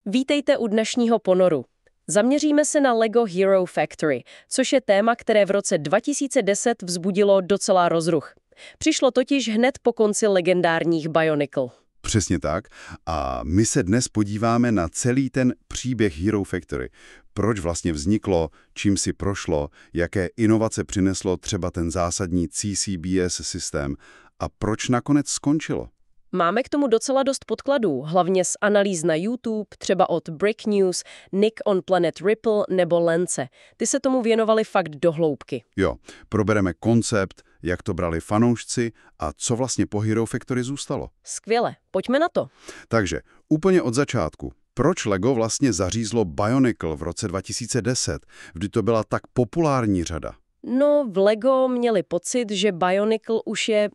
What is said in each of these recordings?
Vítejte u dnešního ponoru. Zaměříme se na LEGO Hero Factory, což je téma, které v roce 2010 vzbudilo docela rozruch. Přišlo totiž hned po konci legendárních Bionicle. Přesně tak. A my se dnes podíváme na celý ten příběh Hero Factory. Proč vlastně vzniklo, čím si prošlo, jaké inovace přineslo třeba ten zásadní CCBS systém a proč nakonec skončilo. Máme k tomu docela dost podkladů, hlavně z analýz na YouTube, třeba od Brick News, Nick on Planet Ripple nebo Lence. Ty se tomu věnovali fakt do hloubky. Jo, probereme koncept, jak to brali fanoušci a co vlastně po Hero Factory zůstalo. Skvěle, pojďme na to. Takže úplně od začátku. Proč LEGO vlastně zařízlo Bionicle v roce 2010, kdy to byla tak populární řada? No, v LEGO měli pocit, že Bionicle už je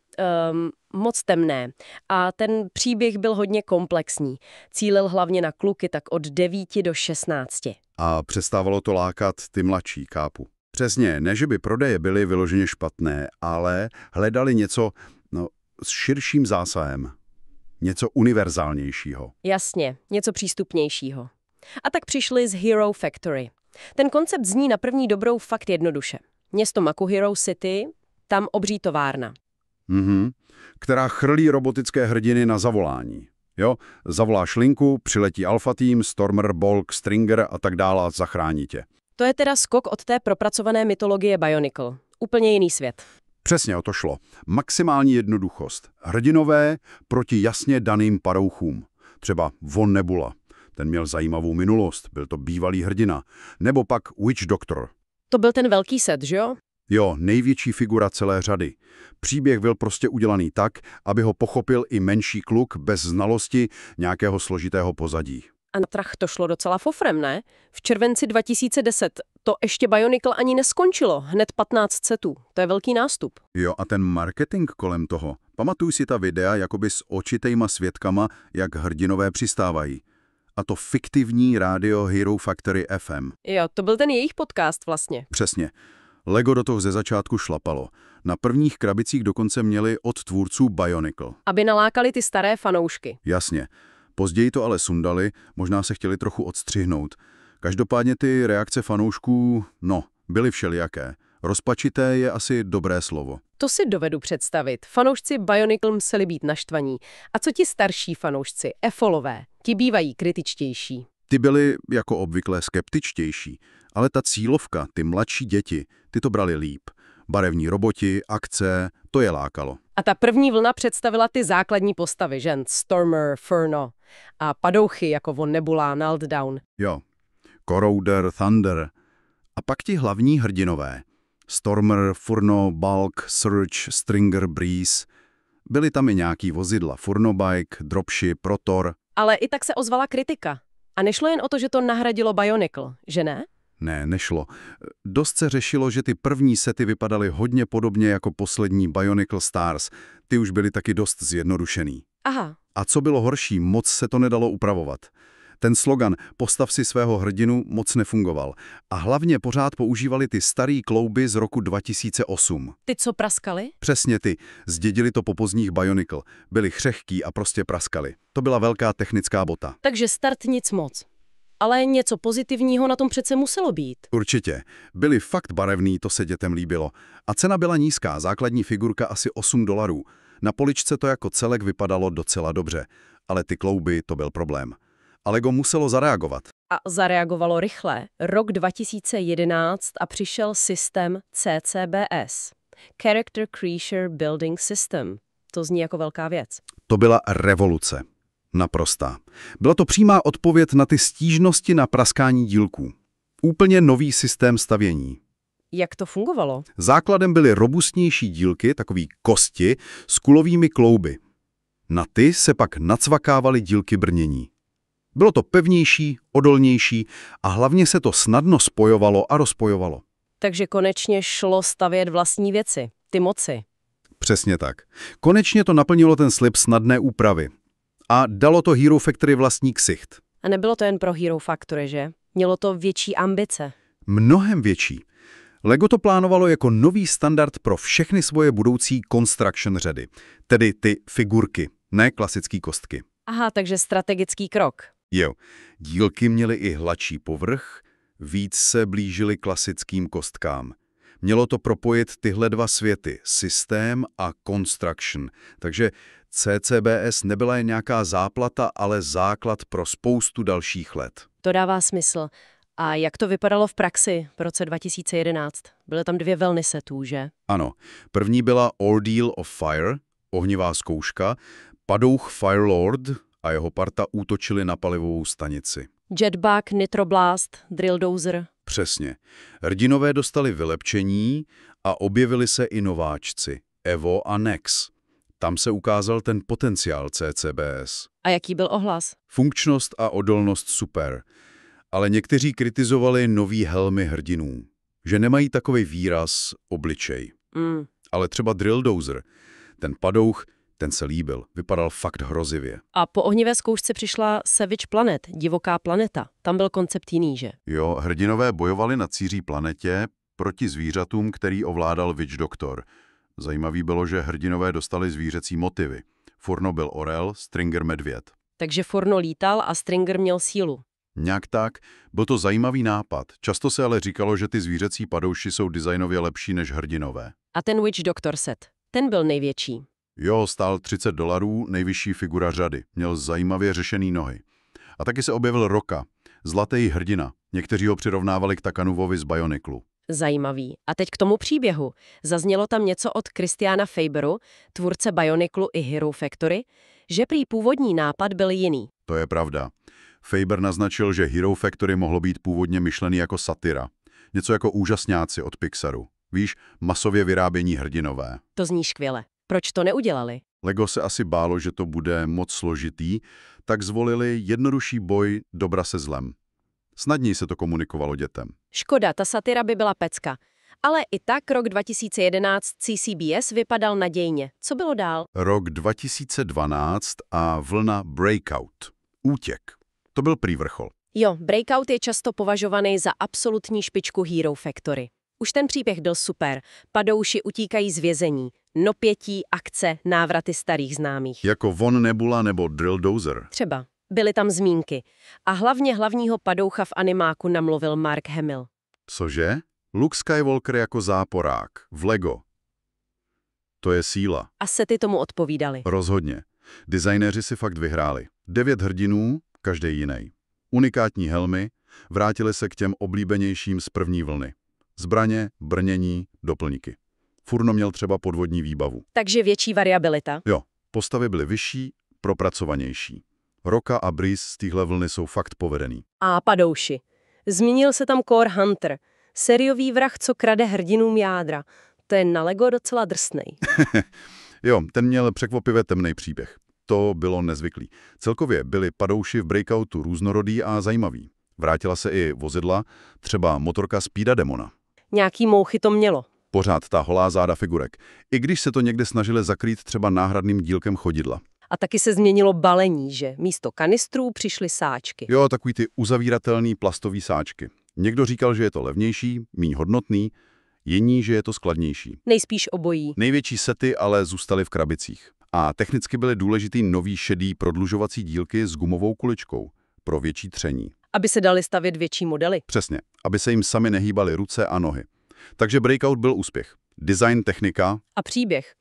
moc temné a ten příběh byl hodně komplexní. Cílil hlavně na kluky tak od 9 do 16. A přestávalo to lákat ty mladší, kápu. Přesně, ne že by prodeje byly vyloženě špatné, ale hledali něco s širším zásahem. Něco univerzálnějšího. Jasně, něco přístupnějšího. A tak přišli z Hero Factory. Ten koncept zní na první dobrou fakt jednoduše. Město Makuhiro City, tam obří továrna. Která chrlí robotické hrdiny na zavolání. Jo, zavoláš linku, přiletí Alpha Team, Stormer, Bulk, Stringer a tak dále a zachrání tě. To je teda skok od té propracované mytologie Bionicle. Úplně jiný svět. Přesně o to šlo. Maximální jednoduchost. Hrdinové proti jasně daným padouchům. Třeba Von Nebula. Ten měl zajímavou minulost, byl to bývalý hrdina. Nebo pak Witch Doctor. To byl ten velký set, že jo? Jo, největší figura celé řady. Příběh byl prostě udělaný tak, aby ho pochopil i menší kluk bez znalosti nějakého složitého pozadí. A na trh to šlo docela fofrem, ne? V červenci 2010 to ještě Bionicle ani neskončilo, hned 15 setů. To je velký nástup. Jo, a ten marketing kolem toho. Pamatuj si ta videa jakoby s očitejma svědkama, jak hrdinové přistávají. A to fiktivní rádio Hero Factory FM. Jo, to byl ten jejich podcast vlastně. Přesně. LEGO do toho ze začátku šlapalo. Na prvních krabicích dokonce měli od tvůrců Bionicle. Aby nalákali ty staré fanoušky. Jasně. Později to ale sundali, možná se chtěli trochu odstřihnout. Každopádně ty reakce fanoušků, byly všelijaké. Rozpačité je asi dobré slovo. To si dovedu představit. Fanoušci Bionicle museli být naštvaní. A co ti starší fanoušci, efolové, ti bývají kritičtější. Ty byly jako obvykle skeptičtější, ale ta cílovka, ty mladší děti, ty to brali líp. Barevní roboti, akce, to je lákalo. A ta první vlna představila ty základní postavy, že? Stormer, Furno a padouchy jako Von Nebula, Meltdown. Jo, Corroder, Thunder. A pak ti hlavní hrdinové. Stormer, Furno, Bulk, Surge, Stringer, Breeze. Byly tam i nějaký vozidla, Furnobike, Dropship, Rotor. Ale i tak se ozvala kritika. A nešlo jen o to, že to nahradilo Bionicle, že ne? Ne, nešlo. Dost se řešilo, že ty první sety vypadaly hodně podobně jako poslední Bionicle Stars. Ty už byly taky dost zjednodušený. Aha. A co bylo horší, moc se to nedalo upravovat. Ten slogan "postav si svého hrdinu" moc nefungoval. A hlavně pořád používali ty starý klouby z roku 2008. Ty, co praskali? Přesně ty. Zdědili to po pozdních Bionicle. Byli křehký a prostě praskali. To byla velká technická bota. Takže start nic moc. Ale něco pozitivního na tom přece muselo být. Určitě. Byli fakt barevný, to se dětem líbilo. A cena byla nízká, základní figurka asi $8. Na poličce to jako celek vypadalo docela dobře. Ale ty klouby, to byl problém. A LEGO muselo zareagovat. A zareagovalo rychle. Rok 2011 a přišel systém CCBS. Character Creature Building System. To zní jako velká věc. To byla revoluce. Naprostá. Byla to přímá odpověď na ty stížnosti na praskání dílků. Úplně nový systém stavění. Jak to fungovalo? Základem byly robustnější dílky, takový kosti, s kulovými klouby. Na ty se pak nacvakávaly dílky brnění. Bylo to pevnější, odolnější a hlavně se to snadno spojovalo a rozpojovalo. Takže konečně šlo stavět vlastní věci, ty moci. Přesně tak. Konečně to naplnilo ten slib snadné úpravy. A dalo to Hero Factory vlastní ksicht. A nebylo to jen pro Hero Factory, že? Mělo to větší ambice. Mnohem větší. LEGO to plánovalo jako nový standard pro všechny svoje budoucí construction řady. Tedy ty figurky, ne klasické kostky. Aha, takže strategický krok. Jo, dílky měly i hladší povrch, víc se blížily klasickým kostkám. Mělo to propojit tyhle dva světy, systém a construction, takže CCBS nebyla jen nějaká záplata, ale základ pro spoustu dalších let. To dává smysl. A jak to vypadalo v praxi v roce 2011? Byly tam 2 vlny setů, že? Ano, první byla Ordeal of Fire, ohnivá zkouška, padouch Firelord a jeho parta útočili na palivovou stanici. Jetbug, Nitroblast, Drilldozer. Přesně. Hrdinové dostali vylepčení a objevili se i nováčci, Evo a Nex. Tam se ukázal ten potenciál CCBS. A jaký byl ohlas? Funkčnost a odolnost super. Ale někteří kritizovali nový helmy hrdinů, že nemají takový výraz obličej. Ale třeba Drilldozer, ten padouch, ten se líbil, vypadal fakt hrozivě. A po ohnivé zkoušce přišla Savage Planet, divoká planeta. Tam byl koncept jiný, že? Jo, hrdinové bojovali na cíří planetě proti zvířatům, který ovládal Witch Doctor. Zajímavý bylo, že hrdinové dostali zvířecí motivy. Furno byl orel, Stringer medvěd. Takže Furno lítal a Stringer měl sílu. Nějak tak, byl to zajímavý nápad. Často se ale říkalo, že ty zvířecí padouši jsou designově lepší než hrdinové. A ten Witch Doctor set, ten byl největší. Jo, stál $30, nejvyšší figura řady. Měl zajímavě řešený nohy. A taky se objevil Roka, zlatý hrdina. Někteří ho přirovnávali k Takanuvovi z Bioniclu. Zajímavý. A teď k tomu příběhu. Zaznělo tam něco od Christiana Faberu, tvůrce Bioniclu i Hero Factory, že prý původní nápad byl jiný. To je pravda. Faber naznačil, že Hero Factory mohlo být původně myšlený jako satira. Něco jako Úžasňáci od Pixaru. Víš, masově vyrábění hrdinové. To zní skvěle. Proč to neudělali? Lego se asi bálo, že to bude moc složitý, tak zvolili jednodušší boj dobra se zlem. Snadněji se to komunikovalo dětem. Škoda, ta satira by byla pecka. Ale i tak rok 2011 CCBS vypadal nadějně. Co bylo dál? Rok 2012 a vlna Breakout. Útěk. To byl prý vrchol. Jo, Breakout je často považovaný za absolutní špičku Hero Factory. Už ten příběh byl super. Padouši utíkají z vězení. Nopětí, akce, návraty starých známých. Jako Von Nebula nebo Drilldozer. Třeba. Byly tam zmínky. A hlavně hlavního padoucha v animáku namluvil Mark Hamill. Cože? Luke Skywalker jako záporák. V Lego. To je síla. A sety tomu odpovídali. Rozhodně. Designéři si fakt vyhráli. 9 hrdinů, každý jiný. Unikátní helmy, vrátili se k těm oblíbenějším z první vlny. Zbraně, brnění, doplňky. Furno měl třeba podvodní výbavu. Takže větší variabilita. Jo, postavy byly vyšší, propracovanější. Roka a Breeze z téhle vlny jsou fakt povedený. A padouši. Zmínil se tam Core Hunter. Seriový vrah, co krade hrdinům jádra. To je na Lego docela drsnej. Jo, ten měl překvapivě temný příběh. To bylo nezvyklý. Celkově byli padouši v Breakoutu různorodý a zajímavý. Vrátila se i vozidla, třeba motorka Speeda Demona. Nějaký mouchy to mělo. Pořád ta holá záda figurek. I když se to někde snažili zakrýt třeba náhradným dílkem chodidla. A taky se změnilo balení, že místo kanistrů přišly sáčky. Jo, takový ty uzavíratelný plastový sáčky. Někdo říkal, že je to levnější, míň hodnotný, jiní, že je to skladnější. Nejspíš obojí. Největší sety ale zůstaly v krabicích. A technicky byly důležitý nový šedý prodlužovací dílky s gumovou kuličkou pro větší tření. Aby se daly stavět větší modely. Přesně, aby se jim sami nehýbaly ruce a nohy. Takže Breakout byl úspěch. Design, technika. A příběh.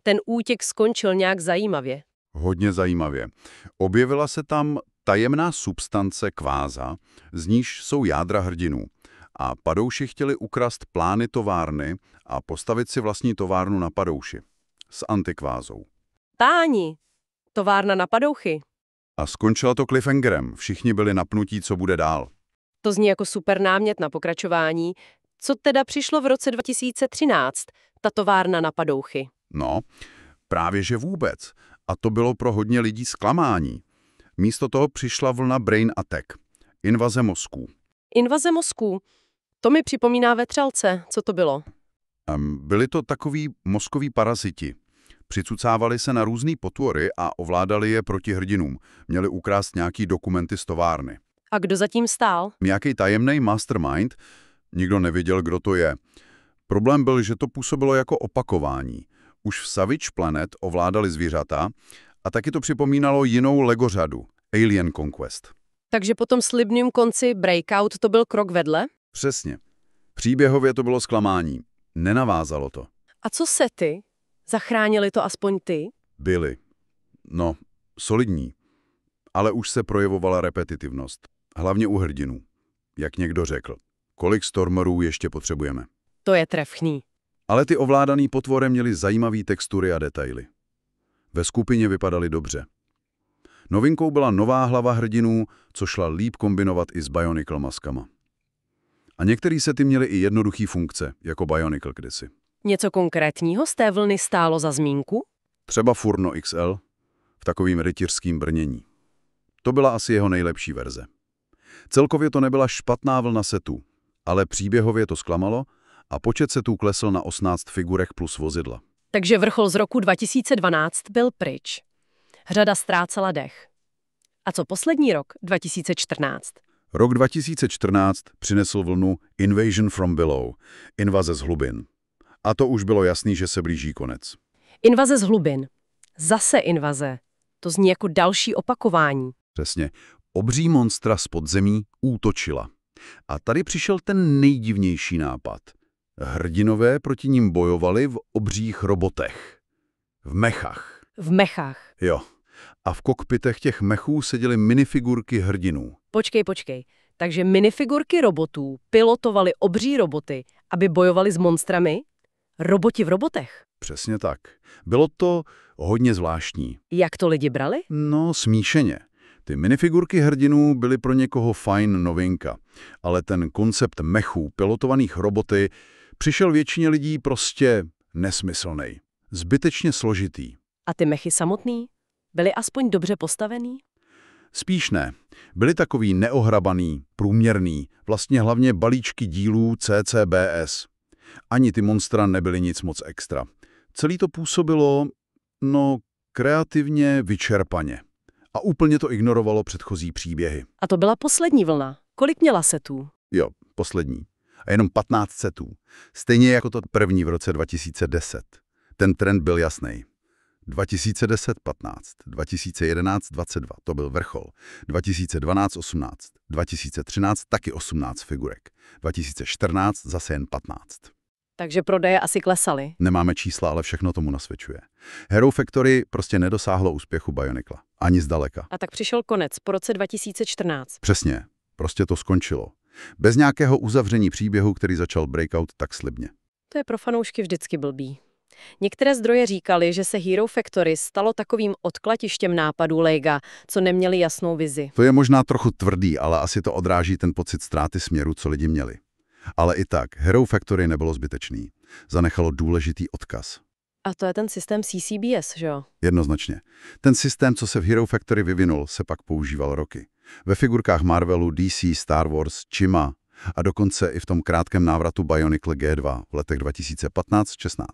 Ten útěk skončil nějak zajímavě. Hodně zajímavě. Objevila se tam tajemná substance kváza, z níž jsou jádra hrdinů. A padouši chtěli ukrast plány továrny a postavit si vlastní továrnu na padouši. S antikvázou. Páni, továrna na padouchy. A skončila to cliffhangerem. Všichni byli napnutí, co bude dál. To zní jako super námět na pokračování. Co teda přišlo v roce 2013, ta továrna na padouchy? No, právě že vůbec. A to bylo pro hodně lidí zklamání. Místo toho přišla vlna Brain Attack. Invaze mozků. Invaze mozků. To mi připomíná Vetřelce. Co to bylo? Byli to takoví mozkoví paraziti. Přicucávali se na různý potvory a ovládali je proti hrdinům. Měli ukrást nějaký dokumenty z továrny. A kdo zatím stál? Nějaký tajemný mastermind, nikdo nevěděl, kdo to je. Problém byl, že to působilo jako opakování. Už v Savage Planet ovládali zvířata a taky to připomínalo jinou Lego řadu, Alien Conquest. Takže po tom slibným konci Breakout to byl krok vedle? Přesně. Příběhově to bylo zklamání. Nenavázalo to. A co sety? Zachránili to aspoň ty? Byly. No, solidní. Ale už se projevovala repetitivnost. Hlavně u hrdinů. Jak někdo řekl. Kolik Stormerů ještě potřebujeme? To je trefný. Ale ty ovládaný potvorem měly zajímavé textury a detaily. Ve skupině vypadaly dobře. Novinkou byla nová hlava hrdinů, co šla líp kombinovat i s Bionicle maskama. A některý sety měly i jednoduchý funkce, jako Bionicle kdysi. Něco konkrétního z té vlny stálo za zmínku? Třeba Furno XL v takovým rytířským brnění. To byla asi jeho nejlepší verze. Celkově to nebyla špatná vlna setů, ale příběhově to zklamalo a počet setů klesl na 18 figurek plus vozidla. Takže vrchol z roku 2012 byl pryč. Řada ztrácela dech. A co poslední rok, 2014? Rok 2014 přinesl vlnu Invasion from Below, invaze z hlubin. A to už bylo jasný, že se blíží konec. Invaze z hlubin. Zase invaze. To zní jako další opakování. Přesně. Obří monstra z podzemí útočila. A tady přišel ten nejdivnější nápad. Hrdinové proti ním bojovali v obřích robotech. V mechách. V mechách. Jo. A v kokpitech těch mechů seděly minifigurky hrdinů. Počkej. Takže minifigurky robotů pilotovaly obří roboty, aby bojovali s monstrami? Roboti v robotech? Přesně tak. Bylo to hodně zvláštní. Jak to lidi brali? No, smíšeně. Ty minifigurky hrdinů byly pro někoho fajn novinka, ale ten koncept mechů pilotovaných roboty přišel většině lidí prostě nesmyslnej. Zbytečně složitý. A ty mechy samotný? Byly aspoň dobře postavený? Spíš ne. Byly takový neohrabaný, průměrný, vlastně hlavně balíčky dílů CCBS. Ani ty monstra nebyly nic moc extra. Celý to působilo, kreativně vyčerpaně. A úplně to ignorovalo předchozí příběhy. A to byla poslední vlna. Kolik měla setů? Jo, poslední. A jenom 15 setů. Stejně jako to první v roce 2010. Ten trend byl jasný. 2010 15, 2011 22, to byl vrchol. 2012 18, 2013 taky 18 figurek. 2014 zase jen 15. Takže prodeje asi klesaly. Nemáme čísla, ale všechno tomu nasvědčuje. Hero Factory prostě nedosáhlo úspěchu Bionicla. Ani zdaleka. A tak přišel konec po roce 2014. Přesně. Prostě to skončilo. Bez nějakého uzavření příběhu, který začal Breakout tak slibně. To je pro fanoušky vždycky blbý. Některé zdroje říkali, že se Hero Factory stalo takovým odkladištěm nápadů Lega, co neměli jasnou vizi. To je možná trochu tvrdý, ale asi to odráží ten pocit ztráty směru, co lidi měli. Ale i tak, Hero Factory nebylo zbytečný. Zanechalo důležitý odkaz. A to je ten systém CCBS, že jo? Jednoznačně. Ten systém, co se v Hero Factory vyvinul, se pak používal roky. Ve figurkách Marvelu, DC, Star Wars, Chima a dokonce i v tom krátkém návratu Bionicle G2 v letech 2015-16.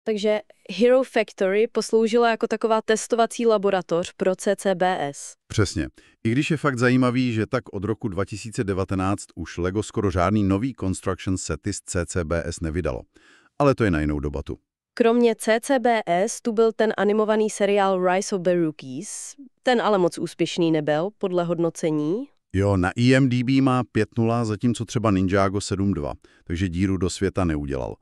Takže Hero Factory posloužila jako taková testovací laboratoř pro CCBS. Přesně. I když je fakt zajímavý, že tak od roku 2019 už LEGO skoro žádný nový construction sety z CCBS nevydalo. Ale to je na jinou debatu. Kromě CCBS tu byl ten animovaný seriál Rise of the Rookies. Ten ale moc úspěšný nebyl, podle hodnocení. Jo, na IMDb má 5.0, zatímco třeba Ninjago 7.2, takže díru do světa neudělal.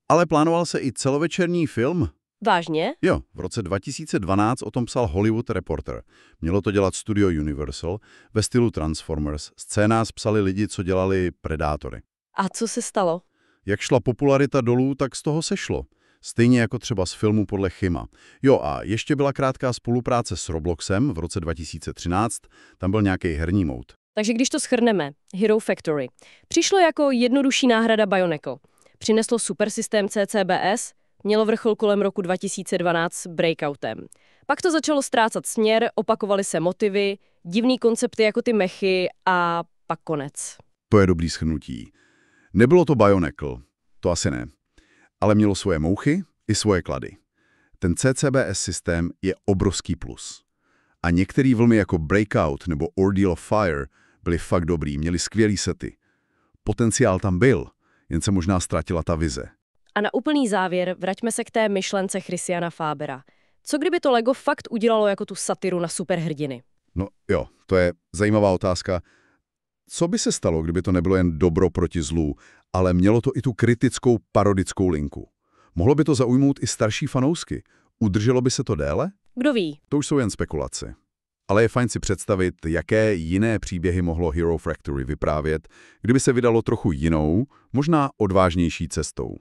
Ale plánoval se i celovečerní film. Vážně? Jo, v roce 2012 o tom psal Hollywood Reporter. Mělo to dělat studio Universal ve stylu Transformers. Scénář psali lidi, co dělali Predátory. A co se stalo? Jak šla popularita dolů, tak z toho sešlo. Stejně jako třeba z filmu podle Chima. Jo, a ještě byla krátká spolupráce s Robloxem v roce 2013, tam byl nějaký herní mód. Takže když to shrneme, Hero Factory přišlo jako jednodušší náhrada Bionicle. Přineslo supersystém CCBS, mělo vrchol kolem roku 2012 s Breakoutem. Pak to začalo ztrácat směr, opakovaly se motivy, divný koncepty jako ty mechy a pak konec. To je dobrý shrnutí. Nebylo to Bionicle, to asi ne. Ale mělo svoje mouchy i svoje klady. Ten CCBS systém je obrovský plus. A některé vlny jako Breakout nebo Ordeal of Fire byly fakt dobrý, měly skvělý sety. Potenciál tam byl, jen se možná ztratila ta vize. A na úplný závěr vraťme se k té myšlence Christiana Fabera. Co kdyby to LEGO fakt udělalo jako tu satiru na superhrdiny? No jo, to je zajímavá otázka. Co by se stalo, kdyby to nebylo jen dobro proti zlu, ale mělo to i tu kritickou parodickou linku? Mohlo by to zaujmout i starší fanoušky? Udrželo by se to déle? Kdo ví? To už jsou jen spekulace. Ale je fajn si představit, jaké jiné příběhy mohlo Hero Factory vyprávět, kdyby se vydalo trochu jinou, možná odvážnější cestou.